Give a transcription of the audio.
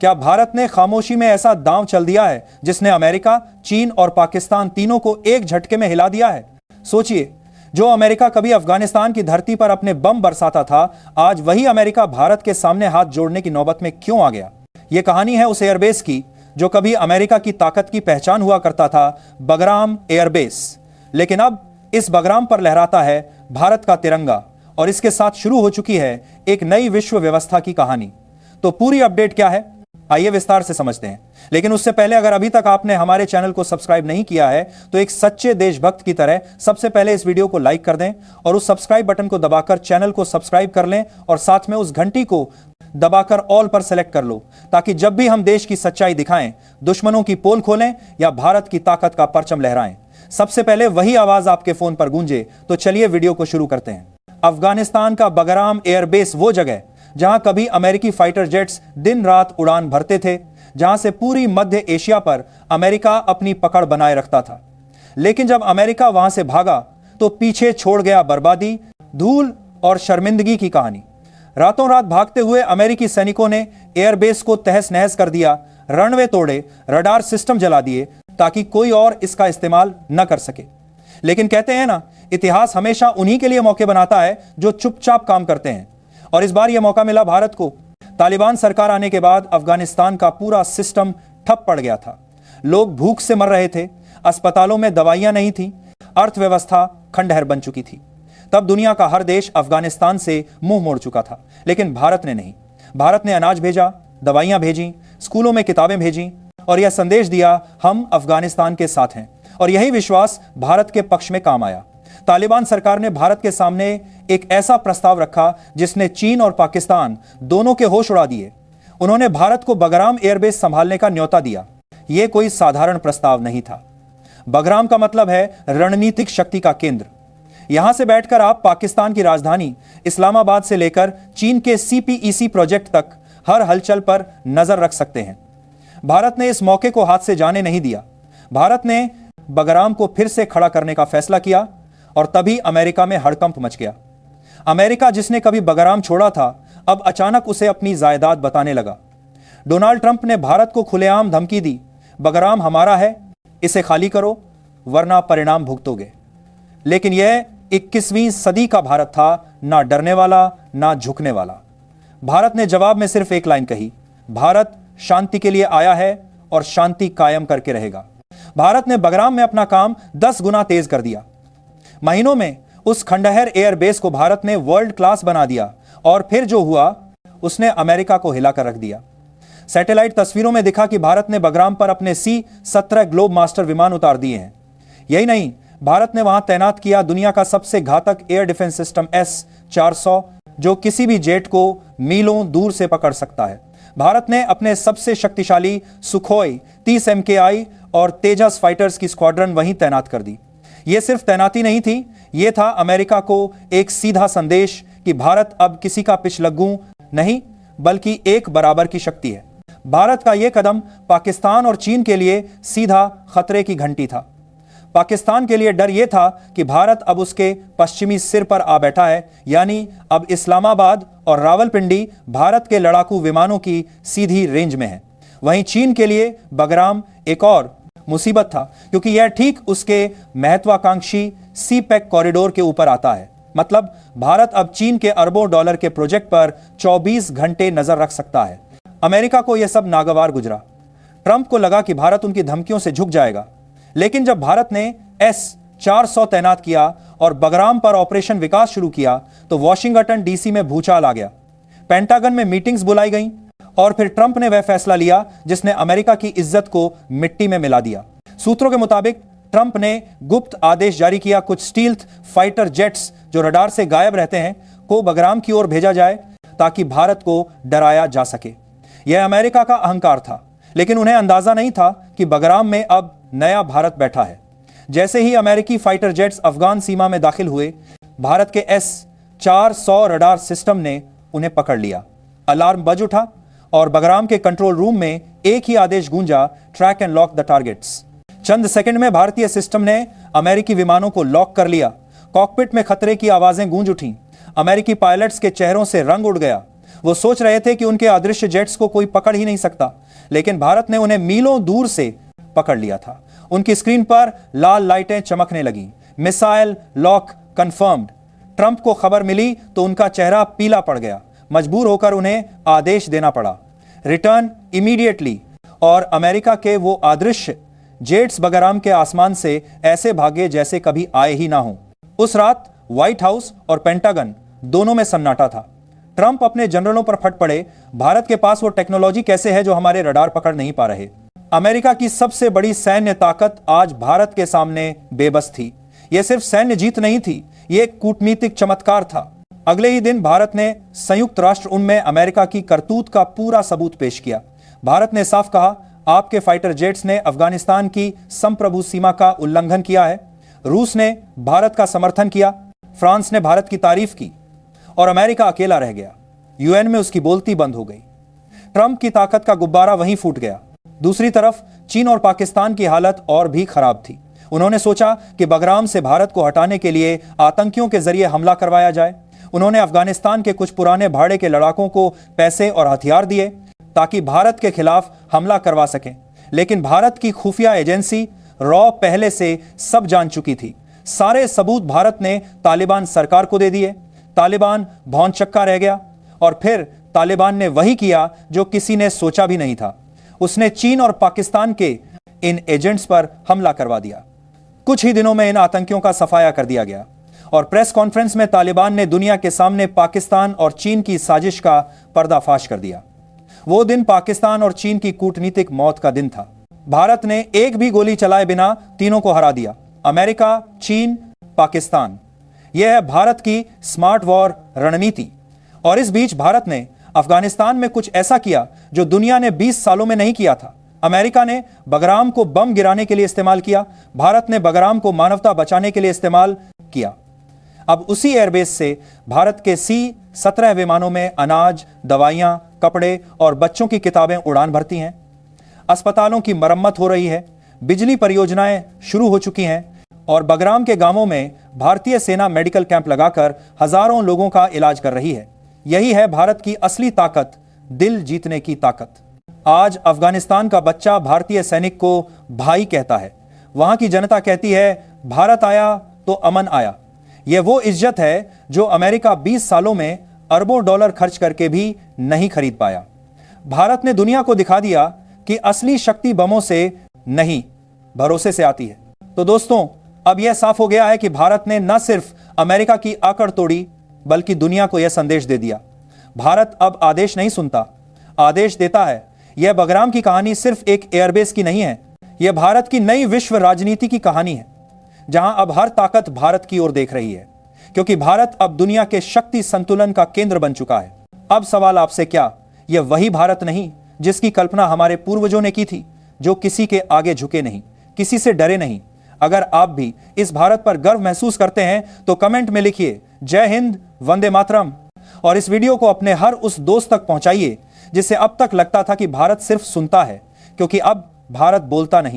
क्या भारत ने खामोशी में ऐसा दांव चल दिया है जिसने अमेरिका, चीन और पाकिस्तान तीनों को एक झटके में हिला दिया है? सोचिए, जो अमेरिका कभी अफगानिस्तान की धरती पर अपने बम बरसाता था, आज वही अमेरिका भारत के सामने हाथ जोड़ने की नौबत में क्यों आ गया? यह कहानी है उस एयरबेस की जो कभी अमेरिका की ताकत की पहचान हुआ करता था, बगराम एयरबेस। लेकिन अब इस बगराम पर लहराता है भारत का तिरंगा और इसके साथ शुरू हो चुकी है एक नई विश्व व्यवस्था की कहानी। तो पूरी अपडेट क्या है, आइए विस्तार से समझते हैं। लेकिन उससे पहले अगर अभी तक आपने हमारे चैनल को सब्सक्राइब नहीं किया है तो एक सच्चे देशभक्त की तरह सबसे पहले इस वीडियो को लाइक कर दें और उस सब्सक्राइब बटन को दबाकर चैनल को सब्सक्राइब कर लें और साथ में उस घंटी को दबाकर ऑल पर सेलेक्ट कर लो, ताकि जब भी हम देश की सच्चाई दिखाएं, दुश्मनों की पोल खोलें या भारत की ताकत का परचम लहराएं, सबसे पहले वही आवाज आपके फोन पर गूंजे। तो चलिए वीडियो को शुरू करते हैं। अफगानिस्तान का बगराम एयरबेस वो जगह जहां कभी अमेरिकी फाइटर जेट्स दिन रात उड़ान भरते थे, जहां से पूरी मध्य एशिया पर अमेरिका अपनी पकड़ बनाए रखता था। लेकिन जब अमेरिका वहां से भागा तो पीछे छोड़ गया बर्बादी, धूल और शर्मिंदगी की कहानी। रातों रात भागते हुए अमेरिकी सैनिकों ने एयरबेस को तहस नहस कर दिया, रनवे तोड़े, रडार सिस्टम जला दिए ताकि कोई और इसका इस्तेमाल न कर सके। लेकिन कहते हैं ना, इतिहास हमेशा उन्हीं के लिए मौके बनाता है जो चुपचाप काम करते हैं। और इस बार यह मौका मिला भारत को। तालिबान सरकार आने के बाद अफगानिस्तान का पूरा सिस्टम ठप पड़ गया था। लोग भूख से मर रहे थे, अस्पतालों में दवाइयां नहीं थी, अर्थव्यवस्था खंडहर बन चुकी थी। तब दुनिया का हर देश अफगानिस्तान से मुंह मोड़ चुका था, लेकिन भारत ने नहीं। भारत ने अनाज भेजा, दवाइयां भेजी, स्कूलों में किताबें भेजी और यह संदेश दिया, हम अफगानिस्तान के साथ हैं। और यही विश्वास भारत के पक्ष में काम आया। तालिबान सरकार ने भारत के सामने एक ऐसा प्रस्ताव रखा जिसने चीन और पाकिस्तान दोनों के होश उड़ा दिए। उन्होंने भारत को बगराम एयरबेस संभालने का न्योता दिया। यह कोई साधारण प्रस्ताव नहीं था। बगराम का मतलब है रणनीतिक शक्ति का केंद्र। यहां से बैठकर आप पाकिस्तान की राजधानी इस्लामाबाद से लेकर चीन के CPEC प्रोजेक्ट तक हर हलचल पर नजर रख सकते हैं। भारत ने इस मौके को हाथ से जाने नहीं दिया। भारत ने बगराम को फिर से खड़ा करने का फैसला किया और तभी अमेरिका में हड़कंप मच गया। अमेरिका, जिसने कभी बगराम छोड़ा था, अब अचानक उसे अपनी जायदाद बताने लगा। डोनाल्ड ट्रंप ने भारत को खुलेआम धमकी दी, बगराम हमारा है, इसे खाली करो वरना परिणाम भुगतोगे। लेकिन यह 21वीं सदी का भारत था, ना डरने वाला ना झुकने वाला। भारत ने जवाब में सिर्फ एक लाइन कही, भारत शांति के लिए आया है और शांति कायम करके रहेगा। भारत ने बगराम में अपना काम 10 गुना तेज कर दिया। महीनों में उस खंडहर एयरबेस को भारत ने वर्ल्ड क्लास बना दिया और फिर जो हुआ उसने अमेरिका को हिलाकर रख दिया। सैटेलाइट तस्वीरों में दिखा कि भारत ने बगराम पर अपने C-17 ग्लोब मास्टर विमान उतार दिए हैं। यही नहीं, भारत ने वहां तैनात किया दुनिया का सबसे घातक एयर डिफेंस सिस्टम S-400, जो किसी भी जेट को मीलों दूर से पकड़ सकता है। भारत ने अपने सबसे शक्तिशाली सुखोई 30 MKI और तेजस फाइटर्स की स्क्वाड्रन वहीं तैनात कर दी। यह सिर्फ तैनाती नहीं थी, यह था अमेरिका को एक सीधा संदेश कि भारत अब किसी का पिछलग्गू नहीं बल्कि एक बराबर की शक्ति है। भारत का यह कदम पाकिस्तान और चीन के लिए सीधा खतरे की घंटी था। पाकिस्तान के लिए डर यह था कि भारत अब उसके पश्चिमी सिर पर आ बैठा है, यानी अब इस्लामाबाद और रावलपिंडी भारत के लड़ाकू विमानों की सीधी रेंज में है। वहीं चीन के लिए बगराम एक और मुसीबत था, क्योंकि यह ठीक उसके महत्वाकांक्षी CPEC कॉरिडोर के ऊपर आता है। मतलब भारत अब चीन के अरबों डॉलर के प्रोजेक्ट पर 24 घंटे नजर रख सकता है। अमेरिका को यह सब नागवार गुजरा। ट्रंप को लगा कि भारत उनकी धमकियों से झुक जाएगा। लेकिन जब भारत ने S-400 तैनात किया और बगराम पर ऑपरेशन विकास शुरू किया तो वॉशिंगटन DC में भूचाल आ गया। पेंटागन में मीटिंग्स बुलाई गईं और फिर ट्रंप ने वह फैसला लिया जिसने अमेरिका की इज्जत को मिट्टी में मिला दिया। सूत्रों के मुताबिक ट्रंप ने गुप्त आदेश जारी किया, कुछ स्टील्थ फाइटर जेट्स जो रडार से गायब रहते हैं को बगराम की ओर भेजा जाए ताकि भारत को डराया जा सके। यह अमेरिका का अहंकार था, लेकिन उन्हें अंदाजा नहीं था कि बगराम में अब नया भारत बैठा है। जैसे ही अमेरिकी फाइटर जेट्स अफगान सीमा में दाखिल हुए, भारत के S-400 रडार सिस्टम ने उन्हें पकड़ लिया। अलार्म बज उठा और बगराम के कंट्रोल रूम में एक ही आदेश गूंजा, track and lock the targets. Chand second में भारतीय सिस्टम ने अमेरिकी विमानों को लॉक कर लिया। कॉकपिट में खतरे की आवाजें गूंज उठी। अमेरिकी पायलट्स के चेहरों से रंग उड़ गया। वो सोच रहे थे कि उनके अदृश्य जेट्स को कोई पकड़ ही नहीं सकता, लेकिन भारत ने उन्हें मीलों दूर से पकड़ लिया था। उनकी स्क्रीन पर लाल लाइटें चमकने लगी। Missile lock confirmed. ट्रंप को खबर मिली तो उनका चेहरा पीला पड़ गया। मजबूर होकर उन्हें आदेश देना पड़ा, रिटर्न इमीडिएटली। और अमेरिका के वो अदृश्य जेट्स बगराम के आसमान से ऐसे भागे जैसे कभी आए ही ना हो। उस रात व्हाइट हाउस और पेंटागन दोनों में सन्नाटा था। ट्रंप अपने जनरलों पर फट पड़े, भारत के पास वो टेक्नोलॉजी कैसे है जो हमारे रडार पकड़ नहीं पा रहे। अमेरिका की सबसे बड़ी सैन्य ताकत आज भारत के सामने बेबस थी। यह सिर्फ सैन्य जीत नहीं थी, यह एक कूटनीतिक चमत्कार था। अगले ही दिन भारत ने संयुक्त राष्ट्र उनमें अमेरिका की करतूत का पूरा सबूत पेश किया। भारत ने साफ कहा, आपके फाइटर जेट्स ने अफगानिस्तान की संप्रभु सीमा का उल्लंघन किया है। रूस ने भारत का समर्थन किया, फ्रांस ने भारत की तारीफ की और अमेरिका अकेला रह गया। यूएन में उसकी बोलती बंद हो गई। ट्रंप की ताकत का गुब्बारा वहीं फूट गया। दूसरी तरफ चीन और पाकिस्तान की हालत और भी खराब थी। उन्होंने सोचा कि बगराम से भारत को हटाने के लिए आतंकियों के जरिए हमला करवाया जाए। उन्होंने अफगानिस्तान के कुछ पुराने भाड़े के लड़ाकों को पैसे और हथियार दिए ताकि भारत के खिलाफ हमला करवा सकें। लेकिन भारत की खुफिया एजेंसी रॉ पहले से सब जान चुकी थी। सारे सबूत भारत ने तालिबान सरकार को दे दिए। तालिबान भौंचक्का रह गया और फिर तालिबान ने वही किया जो किसी ने सोचा भी नहीं था। उसने चीन और पाकिस्तान के इन एजेंट्स पर हमला करवा दिया। कुछ ही दिनों में इन आतंकियों का सफाया कर दिया गया और प्रेस कॉन्फ्रेंस में तालिबान ने दुनिया के सामने पाकिस्तान और चीन की साजिश का पर्दाफाश कर दिया। वो दिन पाकिस्तान और चीन की कूटनीतिक मौत का दिन था। भारत ने एक भी गोली चलाए बिना तीनों को हरा दिया। अमेरिका, चीन, पाकिस्तान। यह है भारत की स्मार्ट वॉर रणनीति। और इस बीच भारत ने अफगानिस्तान में कुछ ऐसा किया जो दुनिया ने 20 सालों में नहीं किया था। अमेरिका ने बगराम को बम गिराने के लिए इस्तेमाल किया, भारत ने बगराम को मानवता बचाने के लिए इस्तेमाल किया। अब उसी एयरबेस से भारत के C-17 विमानों में अनाज, दवाइयां, कपड़े और बच्चों की किताबें उड़ान भरती हैं। अस्पतालों की मरम्मत हो रही है, बिजली परियोजनाएं शुरू हो चुकी हैं और बगराम के गांवों में भारतीय सेना मेडिकल कैंप लगाकर हजारों लोगों का इलाज कर रही है। यही है भारत की असली ताकत, दिल जीतने की ताकत। आज अफगानिस्तान का बच्चा भारतीय सैनिक को भाई कहता है। वहां की जनता कहती है, भारत आया तो अमन आया। यह वो इज्जत है जो अमेरिका 20 सालों में अरबों डॉलर खर्च करके भी नहीं खरीद पाया। भारत ने दुनिया को दिखा दिया कि असली शक्ति बमों से नहीं, भरोसे से आती है। तो दोस्तों, अब यह साफ हो गया है कि भारत ने न सिर्फ अमेरिका की आकड़ तोड़ी, बल्कि दुनिया को यह संदेश दे दिया। भारत अब आदेश नहीं सुनता, आदेश देता है। यह बगराम की कहानी सिर्फ एक एयरबेस की नहीं है, यह भारत की नई विश्व राजनीति की कहानी है, जहां अब हर ताकत भारत की ओर देख रही है, क्योंकि भारत अब दुनिया के शक्ति संतुलन का केंद्र बन चुका है। अब सवाल आपसे, क्या यह वही भारत नहीं जिसकी कल्पना हमारे पूर्वजों ने की थी, जो किसी के आगे झुके नहीं, किसी से डरे नहीं? अगर आप भी इस भारत पर गर्व महसूस करते हैं तो कमेंट में लिखिए जय हिंद, वंदे मातरम। और इस वीडियो को अपने हर उस दोस्त तक पहुंचाइए जिसे अब तक लगता था कि भारत सिर्फ सुनता है, क्योंकि अब भारत बोलता नहीं।